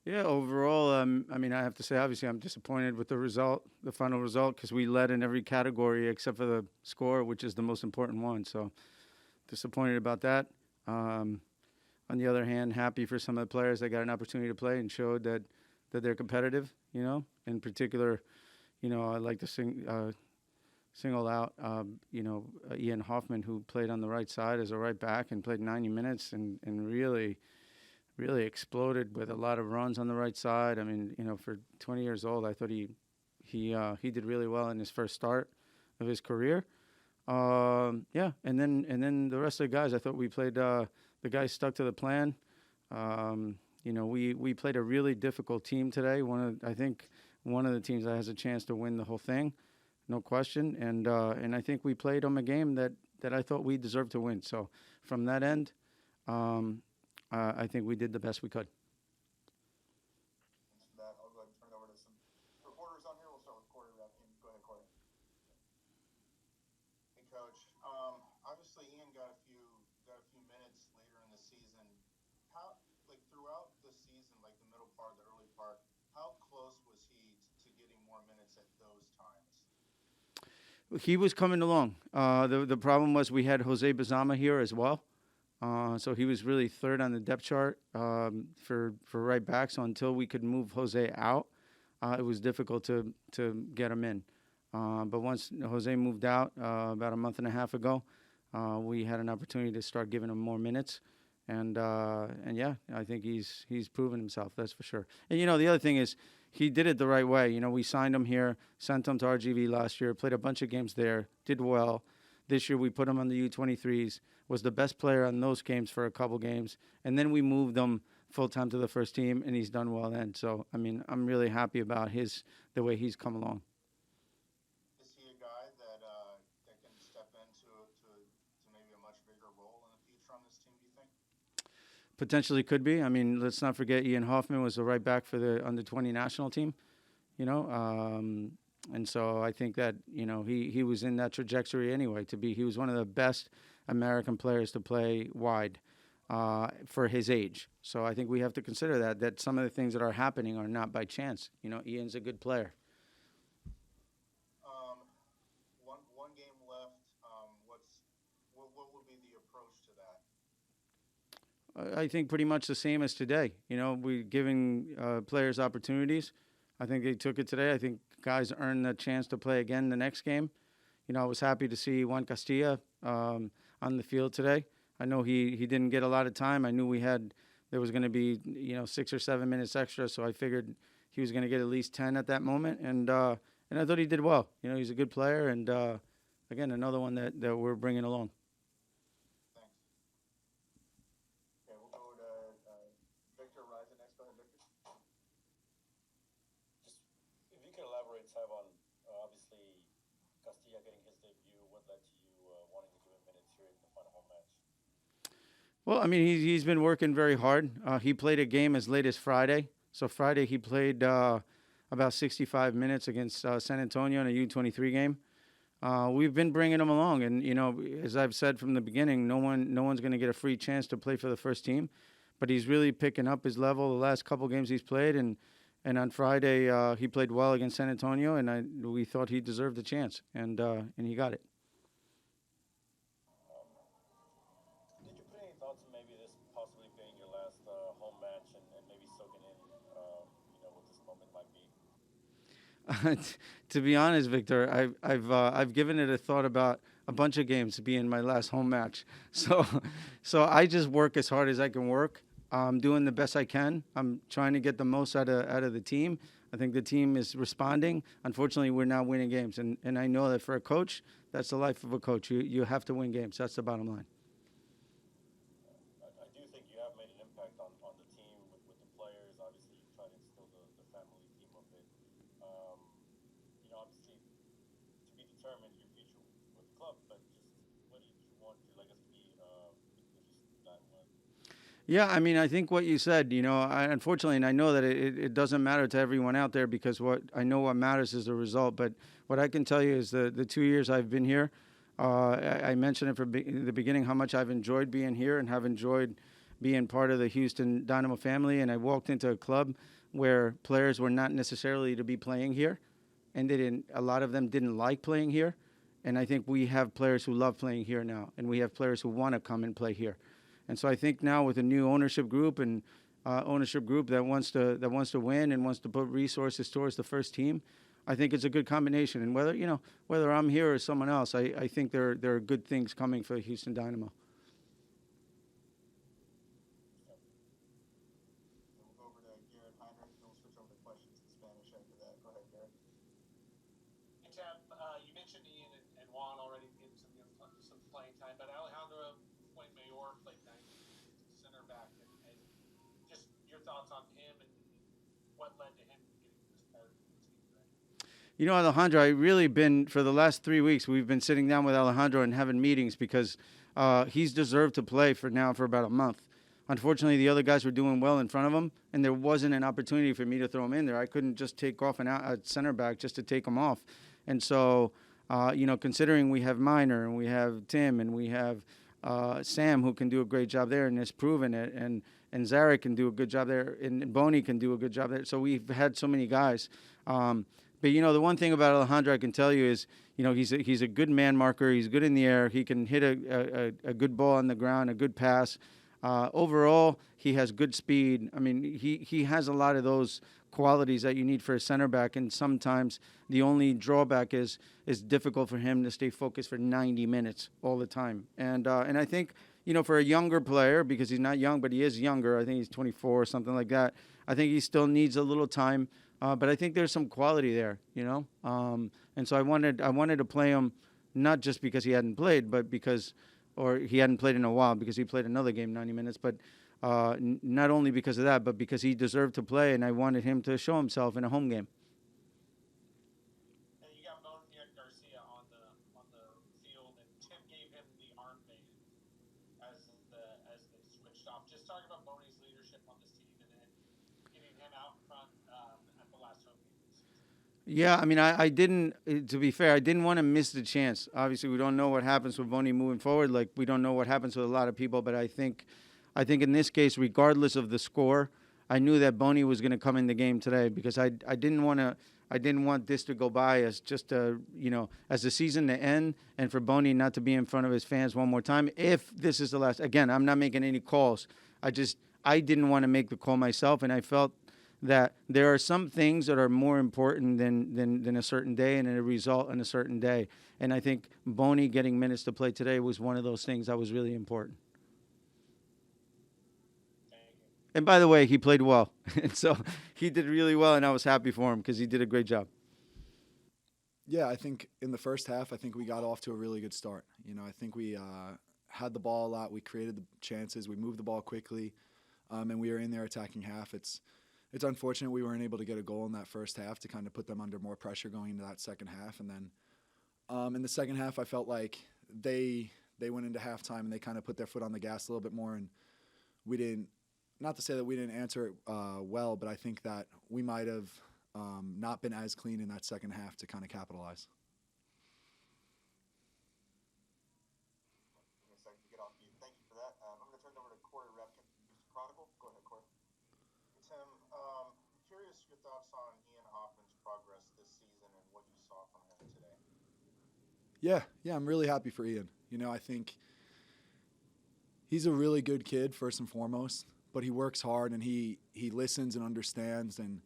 Yeah, overall, I mean, I have to say, obviously, I'm disappointed with the result, the final result, because we led in every category except for the score, which is the most important one. So disappointed about that. Um, on the other hand, happy for some of the players that got an opportunity to play and showed that they're competitive. In particular, I like to single out, Ian Hoffman, who played on the right side as a right back and played 90 minutes and really exploded with a lot of runs on the right side. I mean, for 20 years old, I thought he did really well in his first start of his career. Yeah, and then the rest of the guys, I thought we played. The guys stuck to the plan. We played a really difficult team today. I think one of the teams that has a chance to win the whole thing, no question. And I think we played them a game that I thought we deserved to win. So from that end, I think we did the best we could. Thanks for that. I'll go ahead and turn it over to some reporters on here. We'll start with Corey Rapkin. Go ahead, Corey. Hey, Coach. Obviously, Ian got a few minutes later in the season. How, like throughout the season, like the middle part, the early part, how close was he to getting more minutes at those times? He was coming along. The problem was we had Jose Bazama here as well. So he was really third on the depth chart for right back. So until we could move Jose out, it was difficult to get him in. But once Jose moved out about a month and a half ago, we had an opportunity to start giving him more minutes. And yeah, I think he's proven himself. That's for sure. And the other thing is he did it the right way. We signed him here, sent him to RGV last year, played a bunch of games there, did well. This year we put him on the U23s, was the best player on those games for a couple games, and then we moved him full time to the first team, and he's done well then. So I mean, I'm really happy about the way he's come along. Is he a guy that can step into maybe a much bigger role in the future on this team? Do you think? Potentially could be. I mean, let's not forget Ian Hoffman was the right back for the under 20 national team. You know, and so I think that he was in that trajectory anyway. He was one of the best American players to play wide for his age. So I think we have to consider that some of the things that are happening are not by chance. Ian's a good player. One game left. What would be the approach to that? I think pretty much the same as today. We're giving players opportunities. I think they took it today. I think guys earned the chance to play again the next game. I was happy to see Juan Castilla on the field today. I know he didn't get a lot of time. I knew there was going to be 6 or 7 minutes extra, so I figured he was going to get at least 10 at that moment, and I thought he did well. He's a good player, and again, another one that we're bringing along. Thanks. Okay, we'll go to Victor Rising next. Go ahead, Victor. Just if you could elaborate, Tab, on obviously Castilla getting his debut, what led to you wanting to give him minutes here in the final home match? Well, I mean, he's been working very hard. He played a game as late as Friday. So Friday he played about 65 minutes against San Antonio in a U23 game. We've been bringing him along, and as I've said from the beginning, no one's going to get a free chance to play for the first team. But he's really picking up his level the last couple games he's played, and on Friday he played well against San Antonio, and we thought he deserved a chance, and he got it. Did you put any thoughts on maybe this possibly being your last home match and maybe soaking in, what this moment might be? To be honest, Victor, I've given it a thought about a bunch of games being my last home match. So I just work as hard as I can work. I'm doing the best I can. I'm trying to get the most out of the team. I think the team is responding. Unfortunately, we're not winning games, and I know that for a coach, that's the life of a coach. You have to win games. That's the bottom line. I do think you have made an impact on the team with the players. Obviously, you try to instill the family theme of it. Obviously, to be determined your future with the club, but just what do you want your legacy to be if you die one? Yeah, I mean, I think what you said, unfortunately, and I know that it doesn't matter to everyone out there because what matters is the result. But what I can tell you is the 2 years I've been here, I mentioned it from the beginning how much I've enjoyed being here and have enjoyed being part of the Houston Dynamo family, and I walked into a club where players were not necessarily to be playing here, and a lot of them didn't like playing here. And I think we have players who love playing here now, and we have players who want to come and play here. And so I think now with a new ownership group and that wants to win and wants to put resources towards the first team, I think it's a good combination. And whether I'm here or someone else, I think there are good things coming for Houston Dynamo. We'll go over to Garrett Heinrich, and we'll switch over to questions in Spanish after that. Go ahead, Garrett. Hey, Tab, you mentioned Ian and Juan already getting some playing time, but Alejandro Fuenmayor played 90 center back, and just your thoughts on him and what led to him getting this part of the team today. Alejandro, I really been, for the last 3 weeks, we've been sitting down with Alejandro and having meetings because he's deserved to play for about a month. Unfortunately, the other guys were doing well in front of him, and there wasn't an opportunity for me to throw him in there. I couldn't just take off a center back just to take him off. And so, considering we have Miner and we have Tim and we have Sam, who can do a great job there and has proven it, and Zarek can do a good job there, and Boney can do a good job there. So we've had so many guys. But, the one thing about Alejandro I can tell you is, he's a good man marker. He's good in the air. He can hit a good ball on the ground, a good pass. Overall, he has good speed. I mean, he has a lot of those qualities that you need for a center back, and sometimes the only drawback is it's difficult for him to stay focused for 90 minutes all the time. And I think, for a younger player, because he's not young, but he is younger, I think he's 24 or something like that, I think he still needs a little time. But I think there's some quality there, and so I wanted to play him not just because he hadn't played, but or he hadn't played in a while because he played another game 90 minutes, but not only because of that, but because he deserved to play, and I wanted him to show himself in a home game. And you got Boney Garcia on the field, and Tim gave him the arm bait as they switched off. Just talking about Boney's leadership on this team and then getting him out in front at the last home game of the season. Yeah, I mean, I didn't, to be fair, I didn't want to miss the chance. Obviously, we don't know what happens with Boney moving forward. Like, we don't know what happens with a lot of people, but I think in this case, regardless of the score, I knew that Boney was going to come in the game today because I didn't want this to go by as just as the season to end and for Boney not to be in front of his fans one more time. If this is the last, again, I'm not making any calls. I didn't want to make the call myself, and I felt that there are some things that are more important than a certain day and a result on a certain day. And I think Boney getting minutes to play today was one of those things that was really important. And by the way, he played well. And so he did really well, and I was happy for him because he did a great job. Yeah, I think in the first half, I think we got off to a really good start. I think we had the ball a lot. We created the chances. We moved the ball quickly, and we were in there attacking half. It's unfortunate we weren't able to get a goal in that first half to kind of put them under more pressure going into that second half. And then in the second half, I felt like they went into halftime and they kind of put their foot on the gas a little bit more, and we didn't. Not to say that we didn't answer it well, but I think that we might have not been as clean in that second half to kind of capitalize. Give me a second to get off mute. Thank you for that. I'm going to turn it over to Corey Repkin from Houston Chronicle. Go ahead, Corey. Tim, I'm curious your thoughts on Ian Hoffman's progress this season and what you saw from him today. Yeah, I'm really happy for Ian. I think he's a really good kid, first and foremost. But he works hard and he listens and understands. And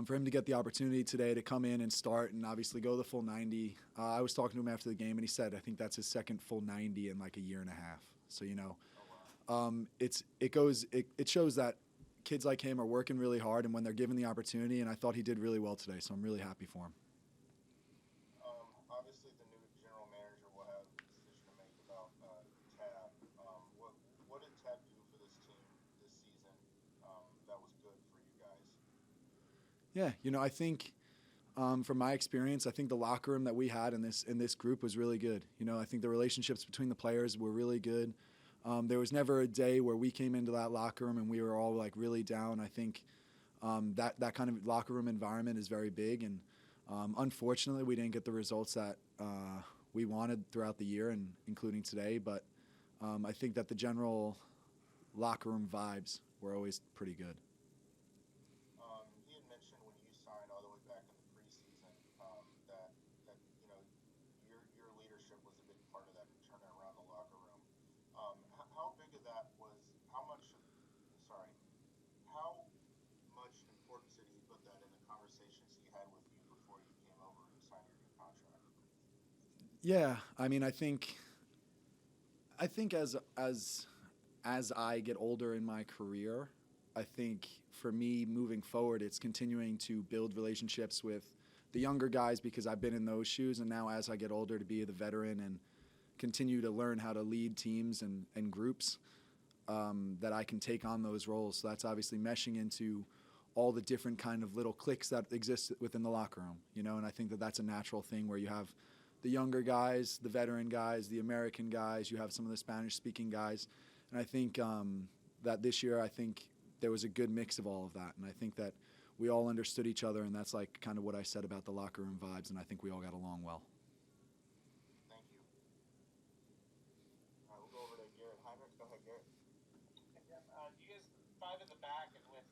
for him to get the opportunity today to come in and start and obviously go the full 90, I was talking to him after the game and he said I think that's his second full 90 in like a year and a half. So it shows that kids like him are working really hard and when they're given the opportunity. And I thought he did really well today, so I'm really happy for him. Obviously, the new general manager will have a decision to make about Tab. What did Tab do for this team this season that was good for you guys? Yeah, I think from my experience, I think the locker room that we had in this group was really good. I think the relationships between the players were really good. There was never a day where we came into that locker room and we were all like really down. I think that kind of locker room environment is very big, and unfortunately, we didn't get the results that we wanted throughout the year, and including today. But I think that the general locker room vibes were always pretty good. He had mentioned when you signed all the way back in the preseason that your leadership was a big part of that and turning around the locker room. How big of that was? How much importance did he put that in the conversations he had with you before you came over and signed your new contract? Yeah, I mean, I think as I get older in my career, I think for me moving forward, it's continuing to build relationships with the younger guys because I've been in those shoes, and now as I get older to be the veteran and continue to learn how to lead teams and groups, that I can take on those roles. So that's obviously meshing into all the different kind of little cliques that exist within the locker room, and I think that that's a natural thing where you have the younger guys, the veteran guys, the American guys, you have some of the Spanish-speaking guys, and I think that this year, I think there was a good mix of all of that, and I think that we all understood each other, and that's like kind of what I said about the locker room vibes, and I think we all got along well. Thank you. All right, we'll go over to Garrett Heinrich. Go ahead, Garrett. You guys five in the back, and with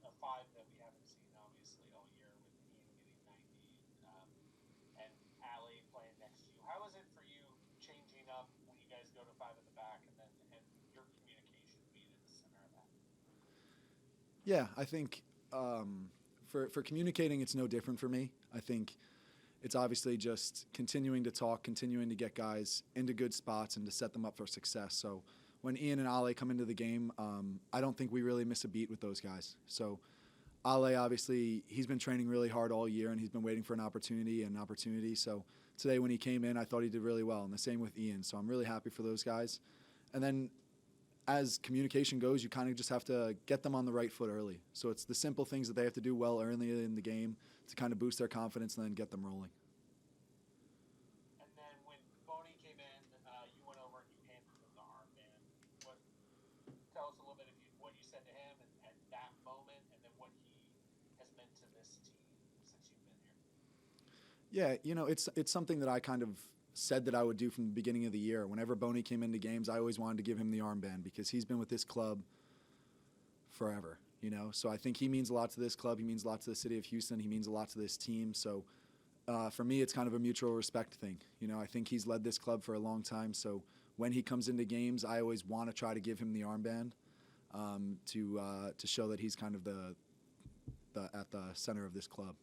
a five that we haven't seen obviously all year with Ian getting 90 and Ali playing next to you. How is it for you changing up when you guys go to five in the back and your communication being in the center of that? Yeah, I think for communicating, it's no different for me. I think it's obviously just continuing to talk, continuing to get guys into good spots and to set them up for success. So when Ian and Ale come into the game, I don't think we really miss a beat with those guys. So Ale, obviously, he's been training really hard all year, and he's been waiting for an opportunity. So today when he came in, I thought he did really well, and the same with Ian. So I'm really happy for those guys. And then as communication goes, you kind of just have to get them on the right foot early. So it's the simple things that they have to do well early in the game to kind of boost their confidence and then get them rolling. And then when Boney came in, you went over and you handed him the armband. Tell us a little bit of what you said to him at that moment, and then what he has meant to this team since you've been here. Yeah, it's something that I kind of said that I would do from the beginning of the year. Whenever Boney came into games, I always wanted to give him the armband because he's been with this club forever, So I think he means a lot to this club. He means a lot to the city of Houston. He means a lot to this team. So for me, it's kind of a mutual respect thing. I think he's led this club for a long time. So when he comes into games, I always want to try to give him the armband to show that he's kind of the at the center of this club.